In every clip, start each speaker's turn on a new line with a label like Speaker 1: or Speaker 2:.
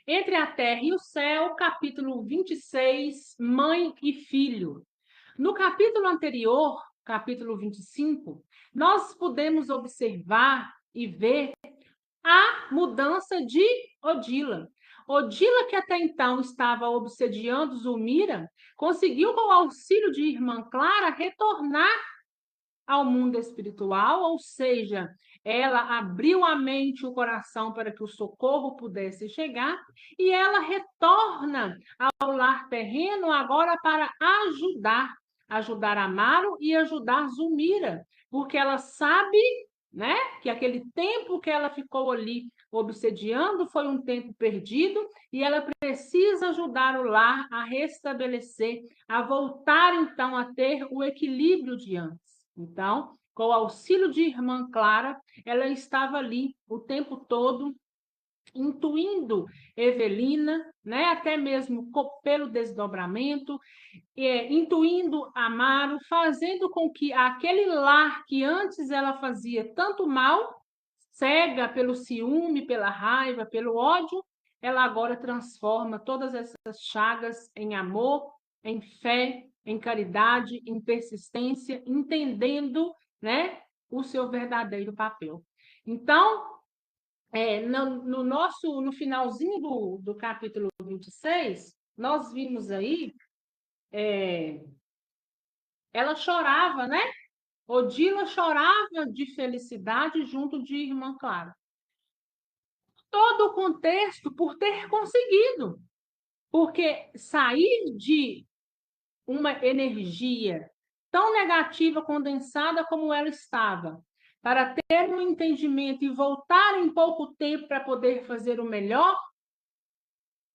Speaker 1: Entre a Terra e o Céu, capítulo 26, Mãe e Filho. No capítulo anterior, capítulo 25, nós podemos observar e ver a mudança de Odila. Odila, que até então estava obsediando Zulmira, conseguiu, com o auxílio de irmã Clara, retornar ao mundo espiritual, ou seja, ela abriu a mente e o coração para que o socorro pudesse chegar, e ela retorna ao lar terreno agora para ajudar Amaro e ajudar Zulmira, porque ela sabe, né, que aquele tempo que ela ficou ali obsediando foi um tempo perdido e ela precisa ajudar o lar a restabelecer, a voltar então a ter o equilíbrio de antes. Então, com o auxílio de irmã Clara, ela estava ali o tempo todo, intuindo Evelina, né? Até mesmo pelo desdobramento, intuindo Amaro, fazendo com que aquele lar que antes ela fazia tanto mal, cega pelo ciúme, pela raiva, pelo ódio, ela agora transforma todas essas chagas em amor, em fé, em caridade, em persistência, entendendo, né, o seu verdadeiro papel. Então, no finalzinho do capítulo 26, nós vimos aí, ela chorava, né? Odila chorava de felicidade junto de irmã Clara. Todo o contexto por ter conseguido, porque sair de uma energia tão negativa, condensada como ela estava, para ter um entendimento e voltar em pouco tempo para poder fazer o melhor,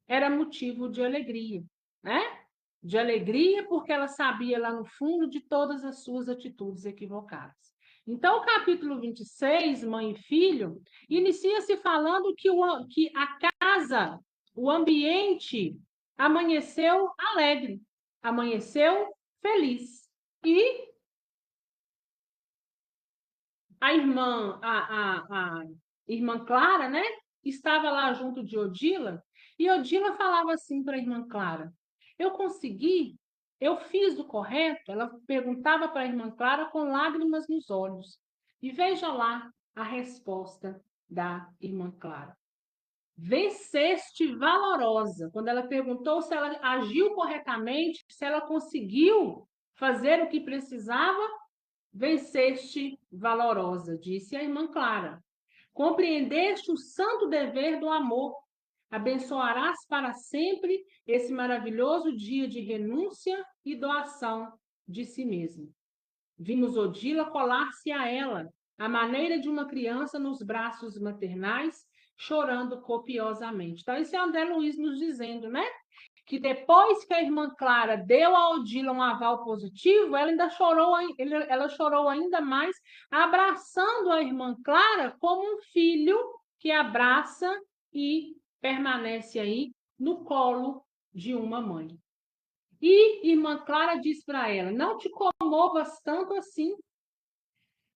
Speaker 1: era motivo de alegria, né? De alegria porque ela sabia lá no fundo de todas as suas atitudes equivocadas. Então, o capítulo 26, Mãe e Filho, inicia-se falando que a casa, o ambiente, amanheceu alegre, amanheceu feliz. E a irmã Clara, né, estava lá junto de Odila, e Odila falava assim para a irmã Clara: eu consegui, eu fiz o correto. Ela perguntava para a irmã Clara com lágrimas nos olhos. E veja lá a resposta da irmã Clara: venceste valorosa. Quando ela perguntou se ela agiu corretamente, se ela conseguiu fazer o que precisava, venceste valorosa, disse a irmã Clara. Compreendeste o santo dever do amor. Abençoarás para sempre esse maravilhoso dia de renúncia e doação de si mesmo. Vimos Odila colar-se a ela, à maneira de uma criança nos braços maternais, chorando copiosamente. Então, isso é André Luiz nos dizendo, né? Que depois que a irmã Clara deu a Odila um aval positivo, ela chorou ainda mais, abraçando a irmã Clara como um filho que abraça e permanece aí no colo de uma mãe. E irmã Clara diz para ela: não te comovas tanto assim.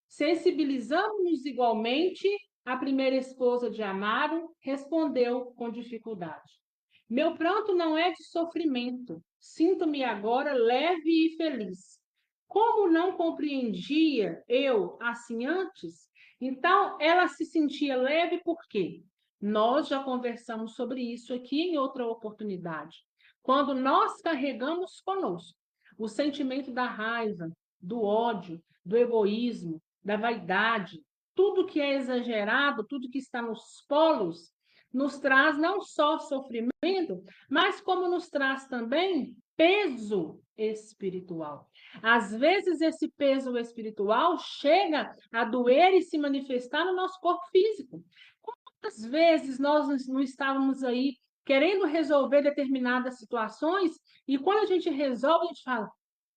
Speaker 1: Sensibilizamos-nos igualmente. A primeira esposa de Amaro respondeu com dificuldade: meu pranto não é de sofrimento. Sinto-me agora leve e feliz. Como não compreendia eu assim antes? Então, ela se sentia leve por quê? Nós já conversamos sobre isso aqui em outra oportunidade. Quando nós carregamos conosco o sentimento da raiva, do ódio, do egoísmo, da vaidade, tudo que é exagerado, tudo que está nos polos, nos traz não só sofrimento, mas como nos traz também peso espiritual. Às vezes, esse peso espiritual chega a doer e se manifestar no nosso corpo físico. Quantas vezes nós não estávamos aí querendo resolver determinadas situações e quando a gente resolve, a gente fala: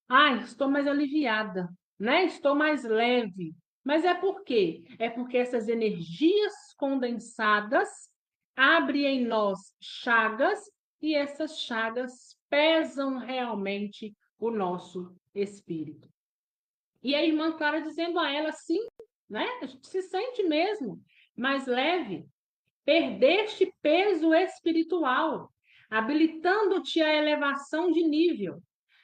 Speaker 1: ai, estou mais aliviada, né? Estou mais leve. Mas é por quê? É porque essas energias condensadas abrem em nós chagas e essas chagas pesam realmente o nosso espírito. E a irmã Clara dizendo a ela, sim, né? A gente se sente mesmo mais leve. Perdeste peso espiritual, habilitando-te à elevação de nível.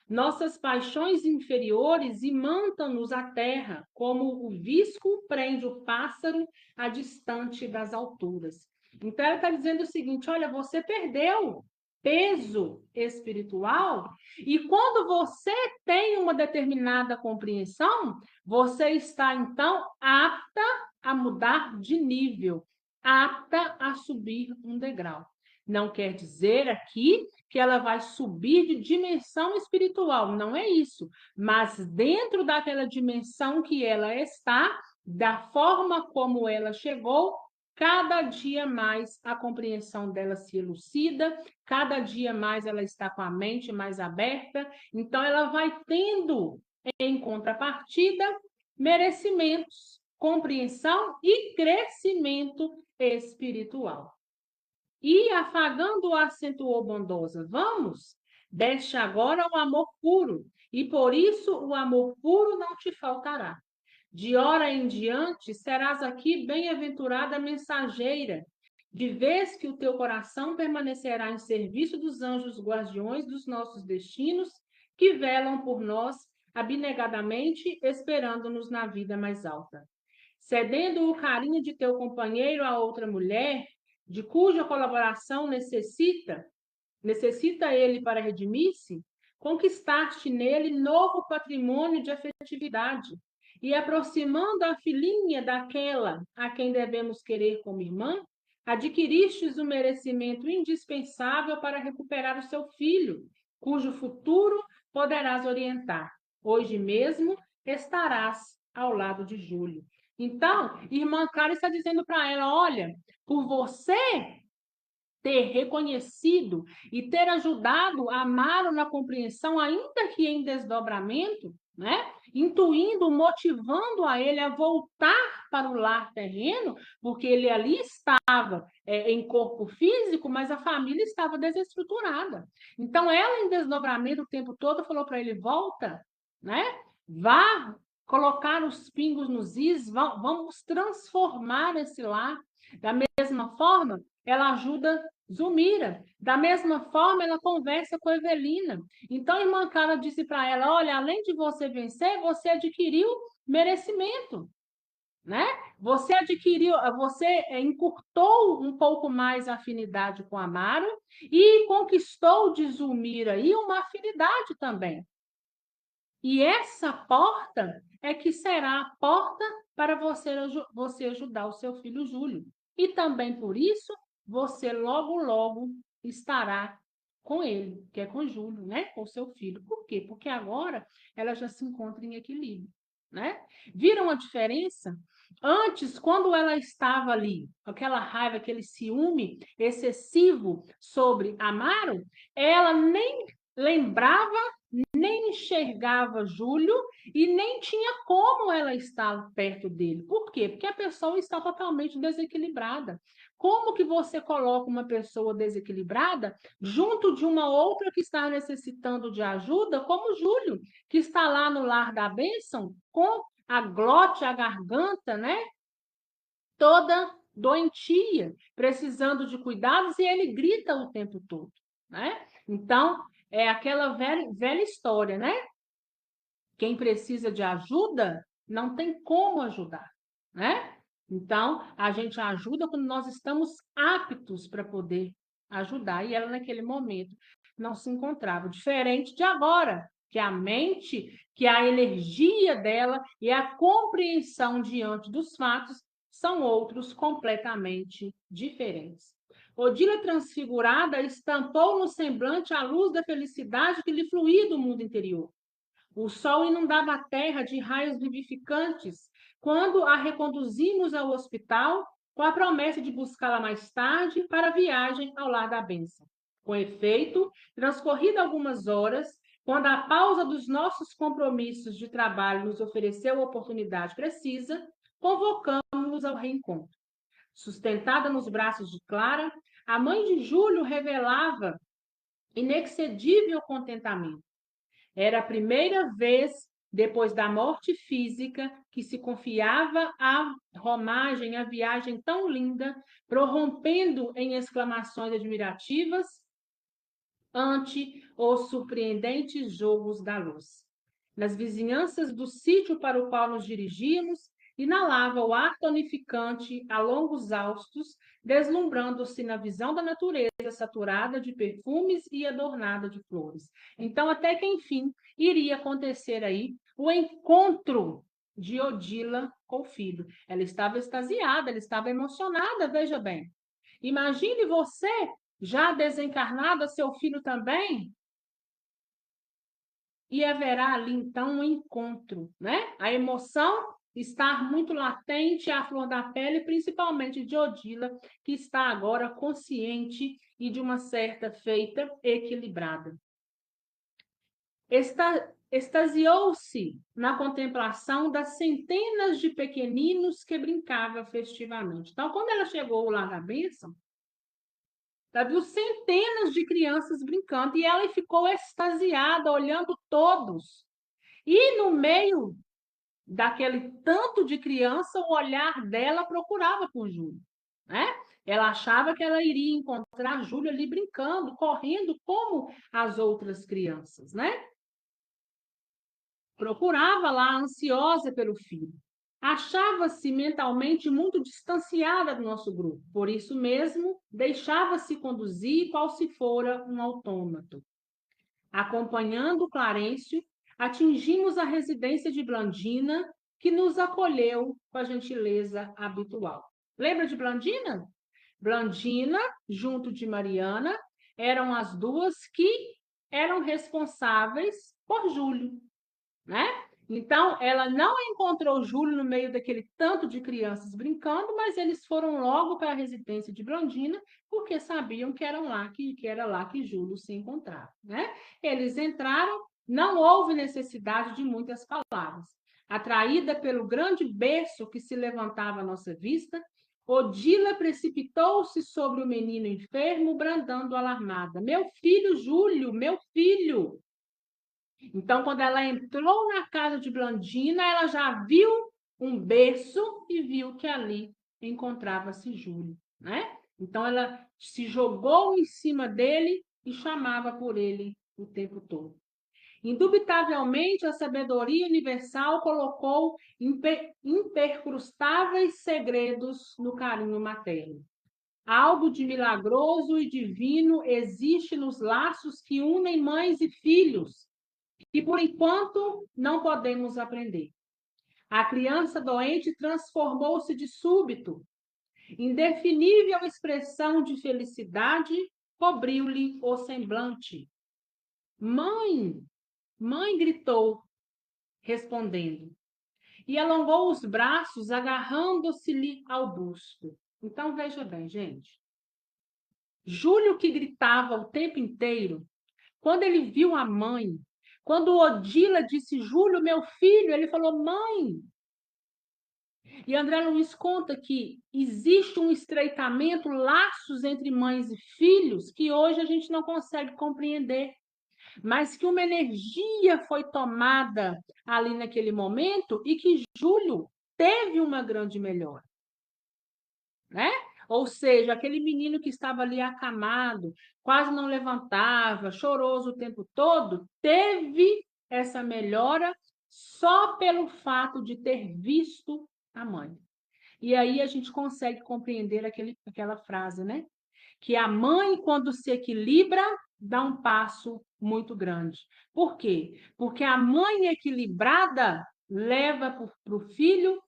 Speaker 1: Nossas paixões inferiores imantam-nos à terra, como o visco prende o pássaro a distante das alturas. Então, ela está dizendo o seguinte: olha, você perdeu peso espiritual, e quando você tem uma determinada compreensão, você está, então, apta a mudar de nível, apta a subir um degrau. Não quer dizer aqui que ela vai subir de dimensão espiritual, não é isso. Mas dentro daquela dimensão que ela está, da forma como ela chegou, cada dia mais a compreensão dela se elucida, cada dia mais ela está com a mente mais aberta, então ela vai tendo, em contrapartida, merecimentos, compreensão e crescimento espiritual. E afagando acentuou bondosa, vamos, deste agora o amor puro, e por isso o amor puro não te faltará. De hora em diante serás aqui bem-aventurada mensageira, de vez que o teu coração permanecerá em serviço dos anjos guardiões dos nossos destinos, que velam por nós abnegadamente, esperando-nos na vida mais alta. Cedendo o carinho de teu companheiro a outra mulher, de cuja colaboração necessita ele para redimir-se, conquistaste nele novo patrimônio de afetividade, e aproximando a filhinha daquela a quem devemos querer como irmã, adquiristes o merecimento indispensável para recuperar o seu filho, cujo futuro poderás orientar. Hoje mesmo estarás ao lado de Júlio. Então, irmã Clara está dizendo para ela: olha, por você ter reconhecido e ter ajudado Amaro na compreensão, ainda que em desdobramento, né? Intuindo, motivando a ele a voltar para o lar terreno, porque ele ali estava em corpo físico, mas a família estava desestruturada. Então, ela, em desdobramento o tempo todo, falou para ele: volta, né? Vá colocar os pingos nos is, vamos transformar esse lar. Da mesma forma, ela ajuda Zulmira. Da mesma forma, ela conversa com Evelina. Então, a irmã Clara disse para ela: olha, além de você vencer, você adquiriu merecimento, né? Você adquiriu, você encurtou um pouco mais a afinidade com Amaro e conquistou de Zulmira aí uma afinidade também. E essa porta é que será a porta para você ajudar o seu filho Júlio. E também por isso, você logo, logo estará com ele, que é com Júlio, né? Com o seu filho. Por quê? Porque agora ela já se encontra em equilíbrio, né? Viram a diferença? Antes, quando ela estava ali, aquela raiva, aquele ciúme excessivo sobre Amaro, ela nem lembrava, nem enxergava Júlio e nem tinha como ela estar perto dele. Por quê? Porque a pessoa está totalmente desequilibrada. Como que você coloca uma pessoa desequilibrada junto de uma outra que está necessitando de ajuda, como Júlio, que está lá no lar da bênção, com a glote, a garganta, né? Toda doentia, precisando de cuidados, e ele grita o tempo todo, né? Então, é aquela velha história, né? Quem precisa de ajuda não tem como ajudar, né? Então, a gente ajuda quando nós estamos aptos para poder ajudar. E ela, naquele momento, não se encontrava. Diferente de agora, que a mente, que a energia dela e a compreensão diante dos fatos são outros completamente diferentes. Odila transfigurada estampou no semblante a luz da felicidade que lhe fluía do mundo interior. O sol inundava a terra de raios vivificantes quando a reconduzimos ao hospital com a promessa de buscá-la mais tarde para a viagem ao lar da bênção. Com efeito, transcorridas algumas horas, quando a pausa dos nossos compromissos de trabalho nos ofereceu a oportunidade precisa, convocamos-nos ao reencontro. Sustentada nos braços de Clara, a mãe de Júlio revelava inexcedível contentamento. Era a primeira vez depois da morte física, que se confiava à romagem, à viagem tão linda, prorrompendo em exclamações admirativas ante os surpreendentes jogos da luz. Nas vizinhanças do sítio para o qual nos dirigíamos, inalava o ar tonificante a longos haustos, deslumbrando-se na visão da natureza saturada de perfumes e adornada de flores. Então, até que, enfim, iria acontecer aí o encontro de Odila com o filho. Ela estava extasiada, ela estava emocionada, veja bem. Imagine você, já desencarnada, seu filho também, e haverá ali então um encontro, né? A emoção estar muito latente à flor da pele, principalmente de Odila, que está agora consciente e de uma certa feita equilibrada. Extasiou-se na contemplação das centenas de pequeninos que brincavam festivamente. Então, quando ela chegou lá na bênção, ela viu centenas de crianças brincando e ela ficou extasiada, olhando todos. E no meio daquele tanto de criança, o olhar dela procurava por Júlio, né? Ela achava que ela iria encontrar Júlio ali brincando, correndo como as outras crianças, né? Procurava lá, ansiosa pelo filho. Achava-se mentalmente muito distanciada do nosso grupo, por isso mesmo deixava-se conduzir qual se fora um autômato. Acompanhando Clarencio, atingimos a residência de Blandina, que nos acolheu com a gentileza habitual. Lembra de Blandina? Blandina, junto de Mariana, eram as duas que eram responsáveis por Júlio, né? Então, ela não encontrou Júlio no meio daquele tanto de crianças brincando, mas eles foram logo para a residência de Blandina, porque sabiam que era lá que Júlio se encontrava, né? Eles entraram, não houve necessidade de muitas palavras. Atraída pelo grande berço que se levantava à nossa vista, Odila precipitou-se sobre o menino enfermo, bradando alarmada: Meu filho, Júlio, meu filho! Então, quando ela entrou na casa de Blandina, ela já viu um berço e viu que ali encontrava-se Júlio, né? Então, ela se jogou em cima dele e chamava por ele o tempo todo. Indubitavelmente, a sabedoria universal colocou impercrustáveis segredos no carinho materno. Algo de milagroso e divino existe nos laços que unem mães e filhos, que por enquanto não podemos aprender. A criança doente transformou-se de súbito. Indefinível expressão de felicidade cobriu-lhe o semblante. Mãe! Mãe! Gritou, respondendo, e alongou os braços, agarrando-se-lhe ao busto. Então, veja bem, gente. Júlio, que gritava o tempo inteiro, quando ele viu a mãe, quando Odila disse, Júlio, meu filho, ele falou, mãe. E André Luiz conta que existe um estreitamento, laços entre mães e filhos, que hoje a gente não consegue compreender, mas que uma energia foi tomada ali naquele momento e que Júlio teve uma grande melhora, né? Ou seja, aquele menino que estava ali acamado, quase não levantava, choroso o tempo todo, teve essa melhora só pelo fato de ter visto a mãe. E aí a gente consegue compreender aquela frase, né? Que a mãe, quando se equilibra, dá um passo muito grande. Por quê? Porque a mãe equilibrada leva para o filho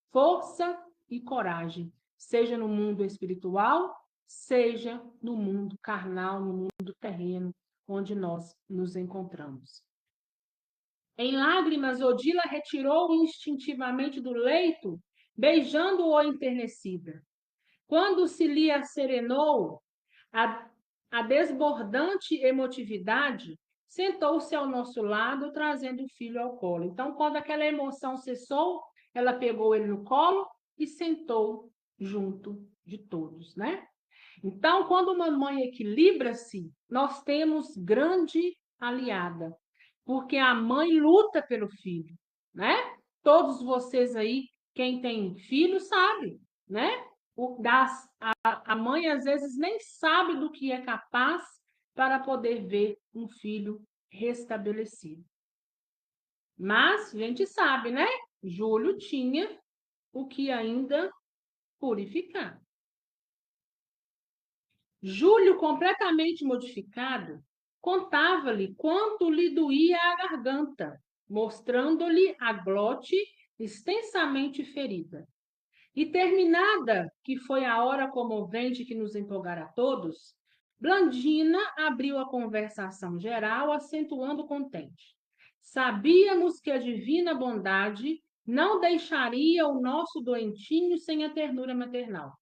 Speaker 1: força e coragem, seja no mundo espiritual, seja no mundo carnal, no mundo terreno, onde nós nos encontramos. Em lágrimas, Odila retirou-o instintivamente do leito, beijando-o enternecida. Quando se lhe asserenou a desbordante emotividade, sentou-se ao nosso lado, trazendo o filho ao colo. Então, quando aquela emoção cessou, ela pegou ele no colo e sentou junto de todos, né? Então, quando uma mãe equilibra-se, nós temos grande aliada, porque a mãe luta pelo filho. né? Todos vocês aí, quem tem filho, sabe, né? A mãe, às vezes, nem sabe do que é capaz para poder ver um filho restabelecido. Mas a gente sabe, né? Júlio tinha o que ainda purificar. Júlio, completamente modificado, contava-lhe quanto lhe doía a garganta, mostrando-lhe a glote extensamente ferida. E terminada, que foi a hora comovente que nos empolgara a todos, Blandina abriu a conversação geral, acentuando contente. Sabíamos que a divina bondade não deixaria o nosso doentinho sem a ternura maternal.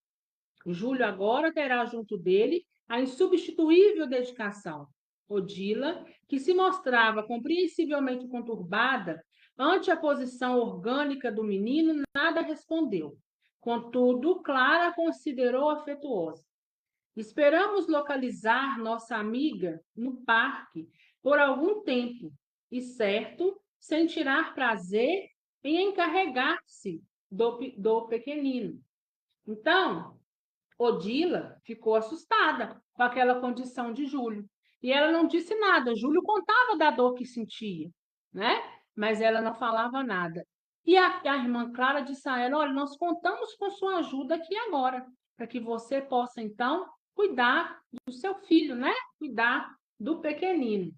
Speaker 1: Júlio agora terá junto dele a insubstituível dedicação. Odila, que se mostrava compreensivelmente conturbada ante a posição orgânica do menino, nada respondeu. Contudo, Clara considerou afetuosa. Esperamos localizar nossa amiga no parque por algum tempo e, certo, sentirá prazer em encarregar-se do pequenino. Então, Odila ficou assustada com aquela condição de Júlio. E ela não disse nada. Júlio contava da dor que sentia, né? Mas ela não falava nada. E a irmã Clara disse a ela: olha, nós contamos com sua ajuda aqui agora, para que você possa, então, cuidar do seu filho, né? Cuidar do pequenino.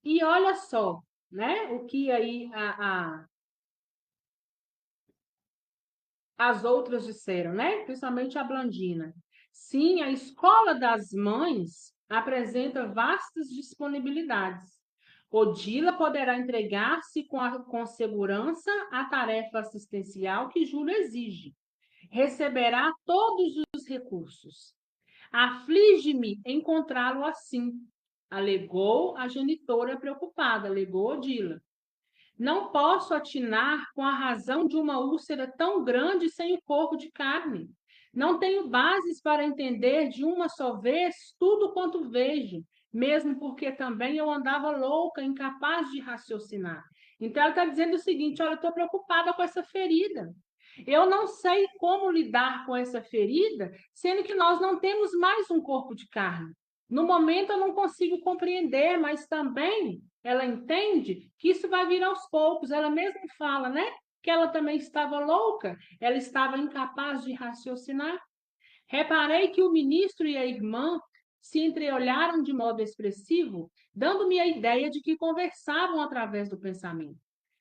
Speaker 1: E olha só, né? O que aí as outras disseram, né? Principalmente a Blandina. Sim, a escola das mães apresenta vastas disponibilidades. Odila poderá entregar-se com segurança à tarefa assistencial que Júlio exige. Receberá todos os recursos. Aflige-me encontrá-lo assim, alegou a genitora preocupada, alegou Odila. Não posso atinar com a razão de uma úlcera tão grande sem o corpo de carne. Não tenho bases para entender de uma só vez tudo quanto vejo, mesmo porque também eu andava louca, incapaz de raciocinar. Então, ela está dizendo o seguinte: olha, eu estou preocupada com essa ferida. Eu não sei como lidar com essa ferida, sendo que nós não temos mais um corpo de carne. No momento, eu não consigo compreender, mas também ela entende que isso vai vir aos poucos. Ela mesma fala, né? Que ela também estava louca, ela estava incapaz de raciocinar. Reparei que o ministro e a irmã se entreolharam de modo expressivo, dando-me a ideia de que conversavam através do pensamento.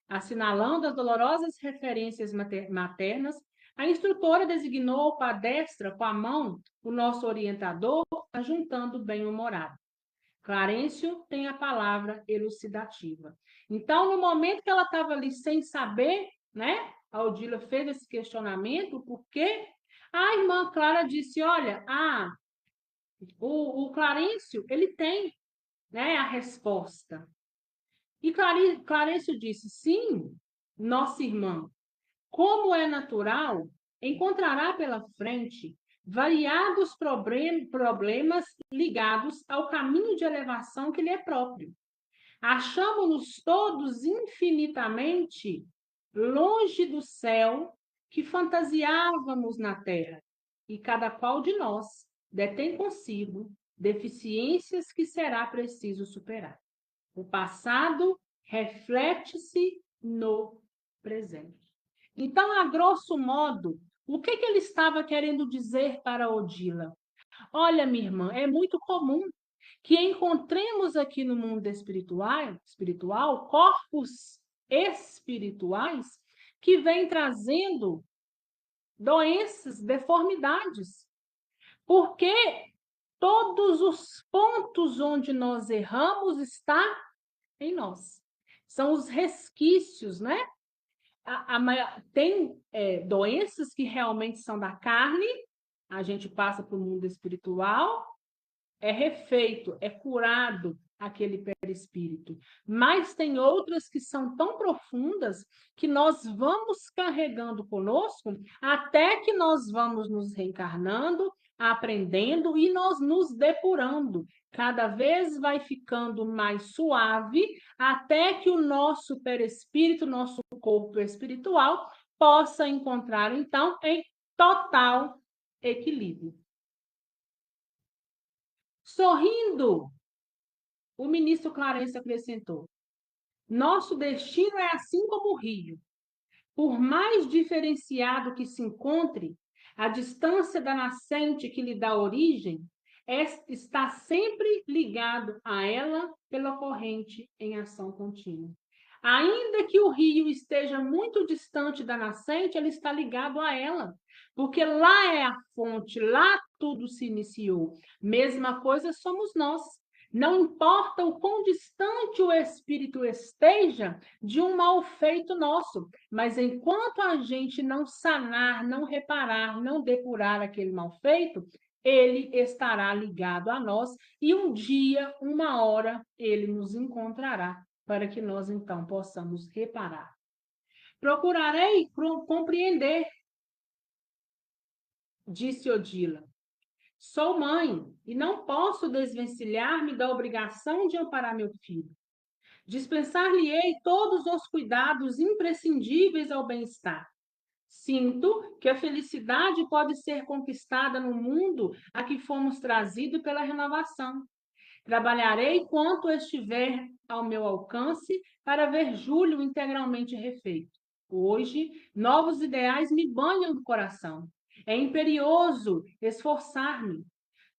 Speaker 1: Assinalando as dolorosas referências maternas, a instrutora designou com a destra, com a mão, o nosso orientador, ajuntando bem-humorado. Clarencio tem a palavra elucidativa. Então, no momento que ela estava ali sem saber, né? A Odila fez esse questionamento, por quê? A irmã Clara disse: olha, o Clarencio, ele tem, né, a resposta. E Clarencio disse: sim, nossa irmã, como é natural, encontrará pela frente variados problemas ligados ao caminho de elevação que lhe é próprio. Achamos-nos todos infinitamente longe do céu que fantasiávamos na terra, e cada qual de nós detém consigo deficiências que será preciso superar. O passado reflete-se no presente. Então, a grosso modo, o que ele estava querendo dizer para Odila? Olha, minha irmã, é muito comum que encontremos aqui no mundo espiritual corpos espirituais que vêm trazendo doenças, deformidades, porque todos os pontos onde nós erramos está em nós. São os resquícios, né? Tem doenças que realmente são da carne, a gente passa para o mundo espiritual, é refeito, é curado aquele perispírito. Mas tem outras que são tão profundas que nós vamos carregando conosco até que nós vamos nos reencarnando aprendendo e nós nos depurando. Cada vez vai ficando mais suave, até que o nosso perispírito, nosso corpo espiritual, possa encontrar, então, em total equilíbrio. Sorrindo, o ministro Clarence acrescentou: nosso destino é assim como o rio. Por mais diferenciado que se encontre, a distância da nascente que lhe dá origem está sempre ligado a ela pela corrente em ação contínua. Ainda que o rio esteja muito distante da nascente, ele está ligado a ela, porque lá é a fonte, lá tudo se iniciou. Mesma coisa somos nós. Não importa o quão distante o espírito esteja de um mal feito nosso, mas enquanto a gente não sanar, não reparar, não depurar aquele mal feito, ele estará ligado a nós e um dia, uma hora, ele nos encontrará para que nós então possamos reparar. Procurarei compreender, disse Odila. Sou mãe e não posso desvencilhar-me da obrigação de amparar meu filho. Dispensar-lhe-ei todos os cuidados imprescindíveis ao bem-estar. Sinto que a felicidade pode ser conquistada no mundo a que fomos trazidos pela renovação. Trabalharei quanto estiver ao meu alcance para ver Júlio integralmente refeito. Hoje, novos ideais me banham do coração. É imperioso esforçar-me.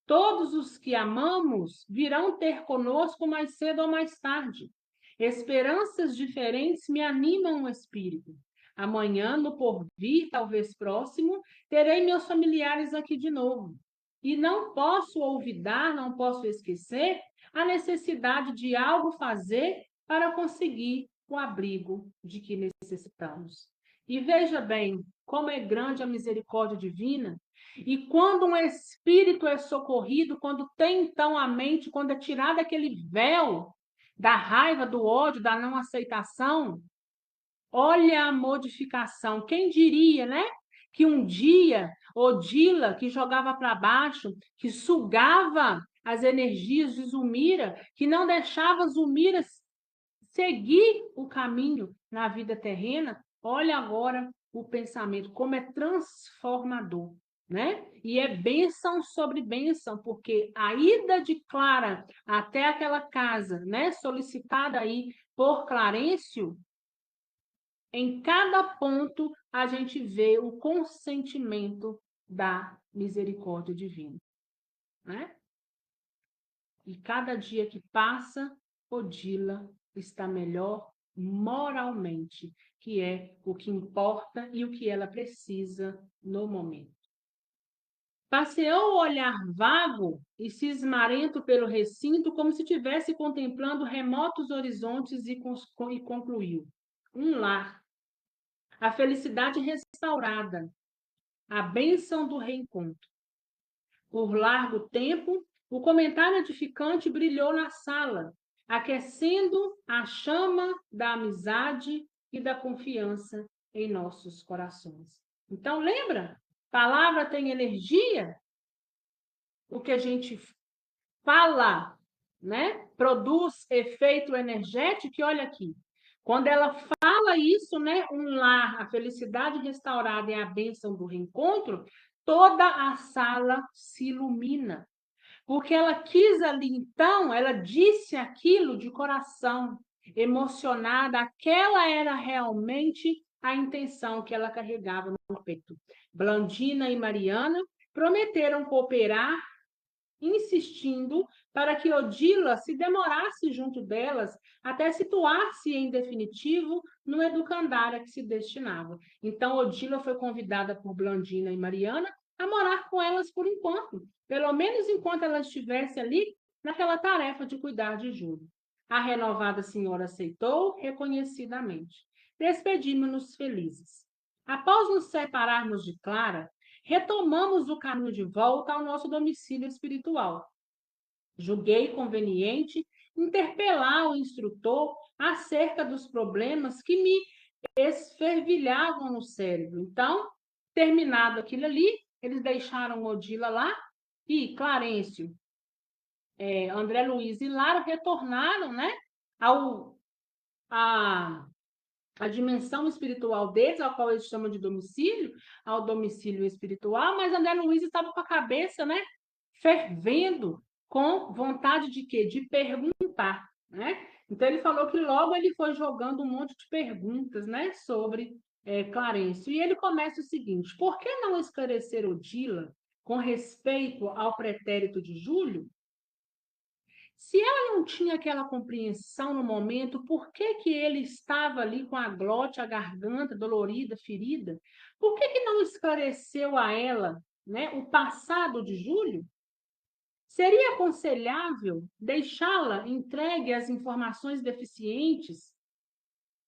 Speaker 1: Todos os que amamos virão ter conosco mais cedo ou mais tarde. Esperanças diferentes me animam o espírito. Amanhã, no porvir, talvez próximo, terei meus familiares aqui de novo. E não posso olvidar, não posso esquecer a necessidade de algo fazer para conseguir o abrigo de que necessitamos. E veja bem como é grande a misericórdia divina. E quando um espírito é socorrido, quando tem então a mente, quando é tirado aquele véu da raiva, do ódio, da não aceitação, olha a modificação. Quem diria, né? Que um dia Odila, que jogava para baixo, que sugava as energias de Zulmira, que não deixava Zulmira seguir o caminho na vida terrena, olha agora o pensamento, como é transformador, né? E é bênção sobre bênção, porque a ida de Clara até aquela casa, né, solicitada aí por Clarencio, em cada ponto a gente vê o consentimento da misericórdia divina, né? E cada dia que passa, Odila está melhor moralmente, que é o que importa e o que ela precisa no momento. Passeou o olhar vago e cismarento pelo recinto, como se estivesse contemplando remotos horizontes e concluiu: um lar, a felicidade restaurada, a bênção do reencontro. Por largo tempo, o comentário edificante brilhou na sala, aquecendo a chama da amizade e da confiança em nossos corações. Então, lembra? Palavra tem energia. O que a gente fala, né, produz efeito energético. E olha aqui, quando ela fala isso, né, um lar, a felicidade restaurada e a bênção do reencontro, toda a sala se ilumina. Porque ela quis ali, então, ela disse aquilo de coração, emocionada, aquela era realmente a intenção que ela carregava no peito. Blandina e Mariana prometeram cooperar, insistindo para que Odila se demorasse junto delas até situar-se em definitivo no educandária que se destinava. Então, Odila foi convidada por Blandina e Mariana a morar com elas por enquanto, pelo menos enquanto ela estivesse ali naquela tarefa de cuidar de Júlio. A renovada senhora aceitou reconhecidamente. Despedimos-nos felizes. Após nos separarmos de Clara, retomamos o caminho de volta ao nosso domicílio espiritual. Julguei conveniente interpelar o instrutor acerca dos problemas que me esfervilhavam no cérebro. Então, terminado aquilo ali, eles deixaram Odila lá e Clarencio, André Luiz e Lara retornaram, né, ao, a, a dimensão espiritual deles, ao qual eles chamam de domicílio, ao domicílio espiritual, mas André Luiz estava com a cabeça, né, fervendo, com vontade de quê? De perguntar, né? Então ele falou que logo ele foi jogando um monte de perguntas, né, sobre Clarencio. E ele começa o seguinte: por que não esclarecer Odila com respeito ao pretérito de Júlio? Se ela não tinha aquela compreensão no momento, por que que ele estava ali com a glote, a garganta dolorida, ferida? Por que que não esclareceu a ela, né, o passado de Júlio? Seria aconselhável deixá-la entregue às informações deficientes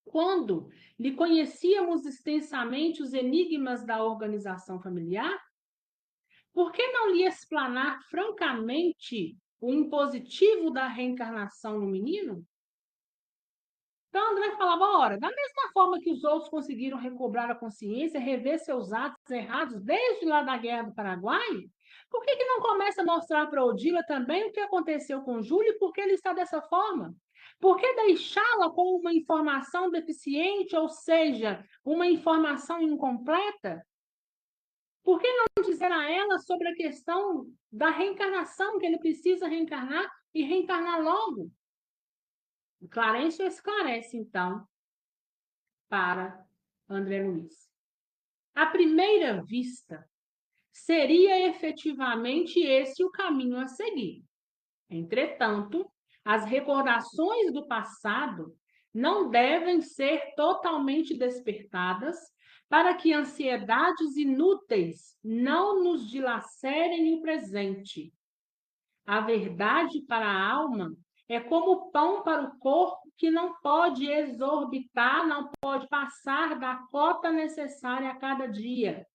Speaker 1: quando lhe conhecíamos extensamente os enigmas da organização familiar? Por que não lhe explanar francamente o impositivo da reencarnação no menino? Então André falava, ora, da mesma forma que os outros conseguiram recobrar a consciência, rever seus atos errados desde lá da Guerra do Paraguai, por que que não começa a mostrar para Odila também o que aconteceu com Júlio e por que ele está dessa forma? Por que deixá-la com uma informação deficiente, ou seja, uma informação incompleta? Por que não dizer a ela sobre a questão da reencarnação, que ele precisa reencarnar e reencarnar logo? Clarencio esclarece, então, para André Luiz. À primeira vista, seria efetivamente esse o caminho a seguir. Entretanto, as recordações do passado não devem ser totalmente despertadas para que ansiedades inúteis não nos dilacerem o presente. A verdade para a alma é como pão para o corpo que não pode exorbitar, não pode passar da cota necessária a cada dia.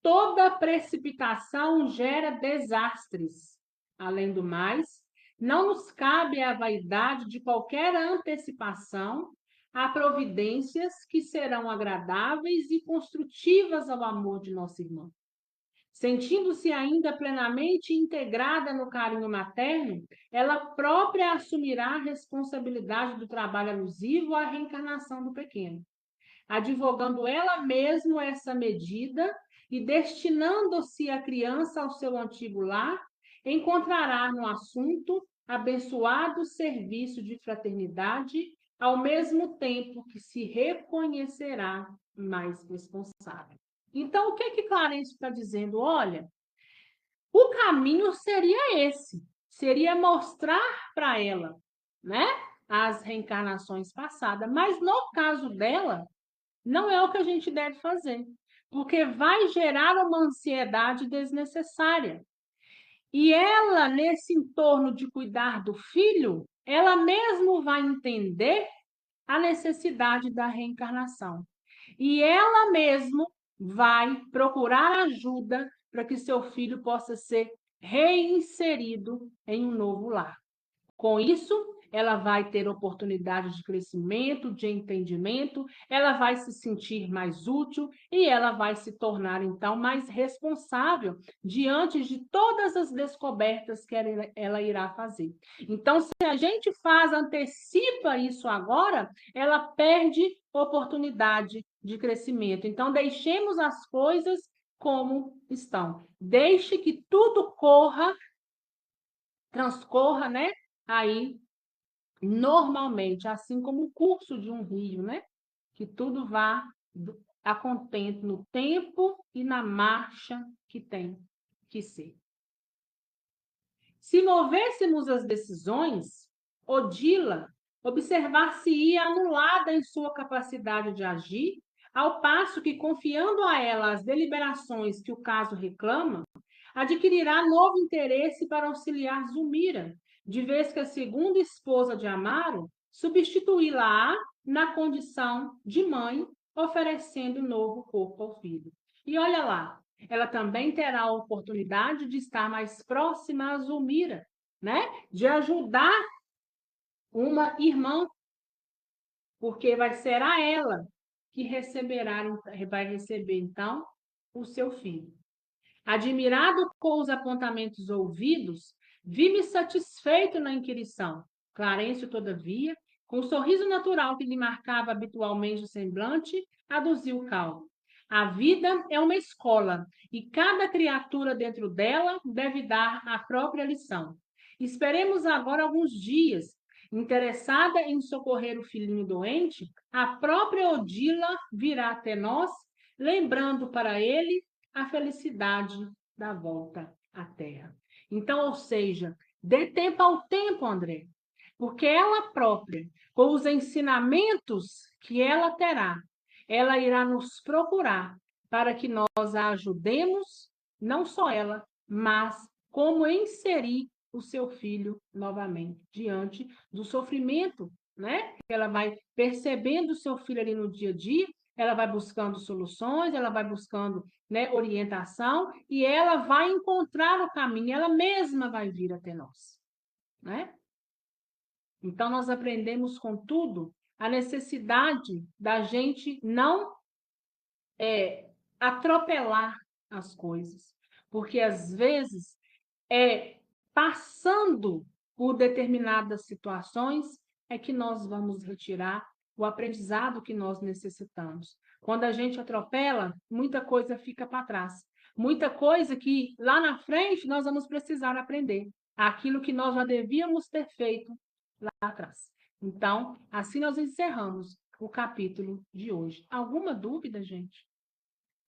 Speaker 1: Toda precipitação gera desastres. Além do mais, não nos cabe a vaidade de qualquer antecipação a providências que serão agradáveis e construtivas ao amor de nossa irmã. Sentindo-se ainda plenamente integrada no carinho materno, ela própria assumirá a responsabilidade do trabalho alusivo à reencarnação do pequeno, advogando ela mesma essa medida e destinando-se a criança ao seu antigo lar, encontrará no assunto abençoado serviço de fraternidade, ao mesmo tempo que se reconhecerá mais responsável. Então, o que que Clarence está dizendo? Olha, o caminho seria esse, seria mostrar para ela, né, as reencarnações passadas, mas no caso dela, não é o que a gente deve fazer, porque vai gerar uma ansiedade desnecessária. E ela, nesse entorno de cuidar do filho, ela mesmo vai entender a necessidade da reencarnação. E ela mesmo vai procurar ajuda para que seu filho possa ser reinserido em um novo lar. Com isso, ela vai ter oportunidade de crescimento, de entendimento, ela vai se sentir mais útil e ela vai se tornar, então, mais responsável diante de todas as descobertas que ela irá fazer. Então, se a gente antecipa isso agora, ela perde oportunidade de crescimento. Então, deixemos as coisas como estão. Deixe que tudo transcorra, né? Aí, normalmente, assim como o curso de um rio, né? Que tudo vá a contento no tempo e na marcha que tem que ser. Se movêssemos as decisões, Odila observar-se-ia anulada em sua capacidade de agir, ao passo que, confiando a ela as deliberações que o caso reclama, adquirirá novo interesse para auxiliar Zulmira, de vez que a segunda esposa de Amaro substituí-la na condição de mãe, oferecendo novo corpo ao filho. E olha lá, ela também terá a oportunidade de estar mais próxima a Zulmira, né? De ajudar uma irmã, porque vai ser a ela que vai receber então o seu filho. Admirado com os apontamentos ouvidos, vi-me satisfeito na inquirição. Clarencio, todavia, com o sorriso natural que lhe marcava habitualmente o semblante, aduziu calmo. A vida é uma escola e cada criatura dentro dela deve dar a própria lição. Esperemos agora alguns dias. Interessada em socorrer o filhinho doente, a própria Odila virá até nós, lembrando para ele a felicidade da volta à Terra. Então, ou seja, dê tempo ao tempo, André, porque ela própria, com os ensinamentos que ela terá, ela irá nos procurar para que nós a ajudemos, não só ela, mas como inserir o seu filho novamente diante do sofrimento, né? Ela vai percebendo o seu filho ali no dia a dia, ela vai buscando soluções, ela vai buscando, né, orientação e ela vai encontrar o caminho, ela mesma vai vir até nós, né? Então, nós aprendemos com tudo a necessidade da gente não atropelar as coisas, porque às vezes passando por determinadas situações é que nós vamos retirar o aprendizado que nós necessitamos. Quando a gente atropela, muita coisa fica para trás. Muita coisa que lá na frente nós vamos precisar aprender. Aquilo que nós já devíamos ter feito lá atrás. Então, assim nós encerramos o capítulo de hoje. Alguma dúvida, gente?